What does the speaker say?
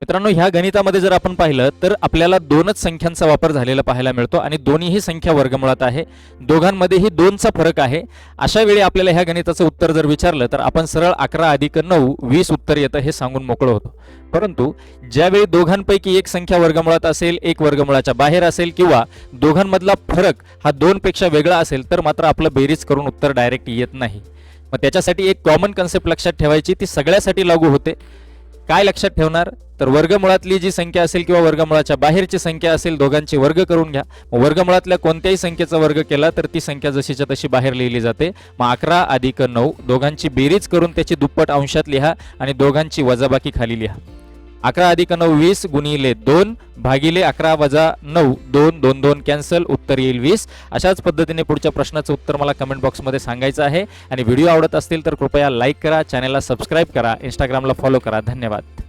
मित्रांनो, ह्या गणितामध्ये जर आपण पाहिलं तर आपल्याला दोनच संख्यांचा वापर झालेला पाहायला मिळतो आणि दोन्हीही संख्या वर्गमुळात आहे. दोघांमध्येही 2चा फरक आहे. अशा वेळी आपल्याला ह्या गणिताचं उत्तर जर विचारलं तर आपण सरळ 11 अधिक 9 20 उत्तर येतं हे सांगून मोकळं होतो. परंतु ज्यावेळी दोघांपैकी एक संख्या वर्गमुळात असेल, एक वर्गमुळाच्या बाहेर असेल किंवा दोघांमधला फरक हा 2 पेक्षा वेगळा असेल तर मात्र आपलं बेरीज करून उत्तर डायरेक्ट येत नाही. मग त्याच्यासाठी एक कॉमन कन्सेप्ट लक्षात ठेवायची, ती सगळ्यासाठी लागू होते. काय लक्षात ठेवणार तर वर्गमुळातली जी संख्या असेल किंवा वर्गमुळाच्या बाहेरची संख्या असेल दोघांची वर्ग करून घ्या. वर्गमुळातल्या कोणत्याही संख्येचा वर्ग केला तर ती संख्या जशीच्या तशी बाहेर लिहिली जाते. मग 11 अधिक 9 दोघांची बेरीज करून त्याची दुप्पट अंशात लिहा आणि दोघांची वजाबाकी खाली लिहा. 11 अधिक 9 20 गुणिले 2 भागिले 11 वजा 9 2 2 2 कॅन्सल, उत्तर येईल 20. अशाच पद्धतीने पुढच्या प्रश्नाचं उत्तर मला कमेंट बॉक्समध्ये सांगायचं आहे. आणि व्हिडिओ आवडत असतील तर कृपया लाईक करा, चॅनलला सबस्क्राईब करा, इंस्टाग्रामला फॉलो करा. धन्यवाद.